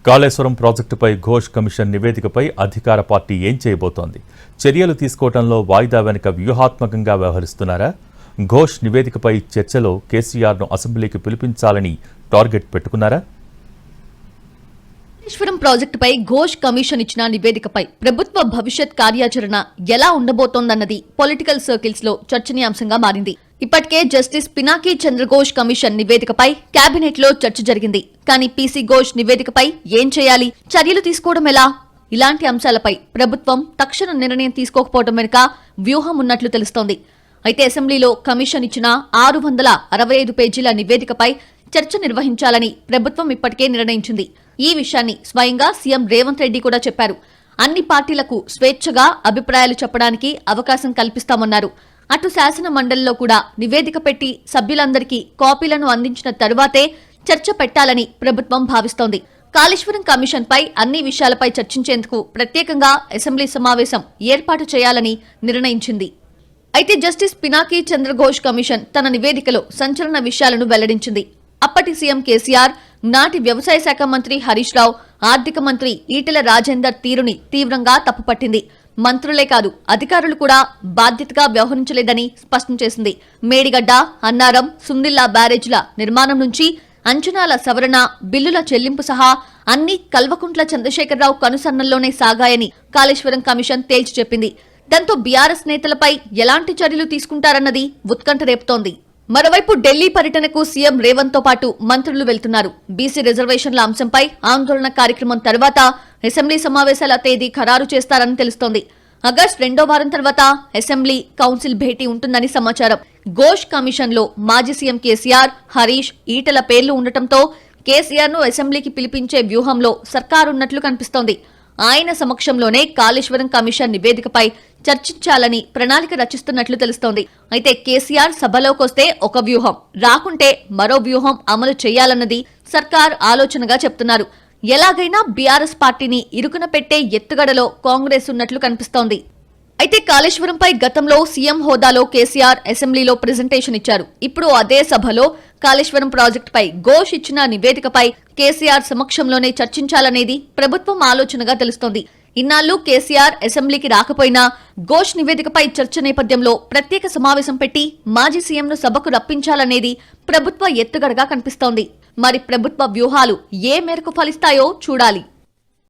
కాళేశ్వరం ప్రాజెక్టుపై ఘోష్ కమిషన్ నివేదికపై అధికార పార్టీ ఏం చేయబోతోంది? చర్యలు తీసుకోవడంలో వాయిదా వెనుక వ్యూహాత్మకంగా వ్యవహరిస్తున్నారా? ఘోష్ నివేదికపై చర్చలో కేసీఆర్ను అసెంబ్లీకి పిలిపించాలని టార్గెట్ పెట్టుకున్నారా? కాళేశ్వరం ప్రాజెక్టుపై ఘోష్ కమిషన్ ఇచ్చిన నివేదికపై ప్రభుత్వ భవిష్యత్ కార్యాచరణ ఎలా ఉండబోతోందన్నది పొలిటికల్ సర్కిల్స్ లో చర్చనీయాంశంగా మారింది. ఇప్పటికే జస్టిస్ పినాకీ చంద్రఘోష్ కమిషన్ నివేదికపై కేబినెట్ లో చర్చ జరిగింది. కానీ పీసీ ఘోష్ నివేదికపై ఏం చేయాలి, చర్యలు తీసుకోవడం ఎలా, ఇలాంటి అంశాలపై ప్రభుత్వం తక్షణ నిర్ణయం తీసుకోకపోవడం వెనుక వ్యూహం ఉన్నట్లు తెలుస్తోంది. అయితే అసెంబ్లీలో కమిషన్ ఇచ్చిన 665 పేజీల నివేదికపై చర్చ నిర్వహించాలని ప్రభుత్వం ఇప్పటికే నిర్ణయించింది. ఈ విషయాన్ని స్వయంగా సీఎం రేవంత్ రెడ్డి కూడా చెప్పారు. అన్ని పార్టీలకు స్వేచ్ఛగా అభిప్రాయాలు చెప్పడానికి అవకాశం కల్పిస్తామన్నారు. అటు శాసన మండలిలో కూడా నివేదిక పెట్టి సభ్యులందరికీ కాపీలను అందించిన తరువాతే చర్చ పెట్టాలని ప్రభుత్వం భావిస్తోంది. కాళేశ్వరం కమిషన్ పై అన్ని విషయాలపై చర్చించేందుకు ప్రత్యేకంగా అసెంబ్లీ సమావేశం ఏర్పాటు చేయాలని నిర్ణయించింది. అయితే జస్టిస్ పినాకీ చంద్రఘోష్ కమిషన్ తన నివేదికలో సంచలన విషయాలను వెల్లడించింది. అప్పటి సీఎం కేసీఆర్, నాటి వ్యవసాయ శాఖ మంత్రి హరీష్ రావు, ఆర్థిక మంత్రి ఈటెల రాజేందర్ తీరుని తీవ్రంగా తప్పుపట్టింది. మంత్రులే కాదు, అధికారులు కూడా బాధ్యతగా వ్యవహరించలేదని స్పష్టం చేసింది. మేడిగడ్డ, అన్నారం, సుందిల్లా బ్యారేజ్ల నిర్మాణం నుంచి అంచనాల సవరణ, బిల్లుల చెల్లింపు సహా అన్ని కల్వకుంట్ల చంద్రశేఖరరావు కనుసన్నల్లోనే సాగాయని కాళేశ్వరం కమిషన్ తేల్చి చెప్పింది. దాంతో బీఆర్ఎస్ నేతలపై ఎలాంటి చర్యలు తీసుకుంటారన్నది ఉత్కంఠ రేపుతోంది. మరోవైపు ఢిల్లీ పర్యటనకు సీఎం రేవంత్ తో పాటు మంత్రులు వెళ్తున్నారు. బీసీ రిజర్వేషన్ల అంశంపై ఆందోళన కార్యక్రమం తర్వాత అసెంబ్లీ సమావేశాల తేదీ ఖరారు చేస్తారని తెలుస్తోంది. ఆగస్టు 2వ వారం తర్వాత అసెంబ్లీ కౌన్సిల్ భేటీ ఉంటుందని సమాచారం. ఘోష్ కమిషన్ లో మాజీ సీఎం కేసీఆర్, హరీష్, ఈటెల పేర్లు ఉండటంతో కేసీఆర్ ను అసెంబ్లీకి పిలిపించే వ్యూహంలో సర్కారున్నట్లు కనిపిస్తోంది. ఆయన సమక్షంలోనే కాళేశ్వరం కమిషన్ నివేదికపై చర్చించాలని ప్రణాళిక రచిస్తున్నట్లు తెలుస్తోంది. అయితే కేసీఆర్ సభలోకొస్తే ఒక వ్యూహం, రాకుంటే మరో వ్యూహం అమలు చేయాలన్నది సర్కార్ ఆలోచనగా చెప్తున్నారు. ఎలాగైనా బీఆర్ఎస్ పార్టీని ఇరుకున పెట్టే ఎత్తుగడలో కాంగ్రెస్ ఉన్నట్లు కనిపిస్తోంది. అయితే కాళేశ్వరంపై గతంలో సీఎం హోదాలో కేసీఆర్ అసెంబ్లీలో ప్రెజెంటేషన్ ఇచ్చారు. ఇప్పుడు అదే సభలో కాళేశ్వరం ప్రాజెక్టుపై ఘోష్ ఇచ్చిన నివేదికపై కేసీఆర్ సమక్షంలోనే చర్చించాలనేది ప్రభుత్వం ఆలోచనగా తెలుస్తోంది. ఇన్నాళ్లు కేసీఆర్ అసెంబ్లీకి రాకపోయినా ఘోష్ నివేదికపై చర్చ నేపథ్యంలో ప్రత్యేక సమావేశం పెట్టి మాజీ సీఎంను సభకు రప్పించాలనేది ప్రభుత్వ ఎత్తుగడగా కనిపిస్తోంది. మరి ప్రభుత్వ వ్యూహాలు ఏ మేరకు ఫలిస్తాయో చూడాలి.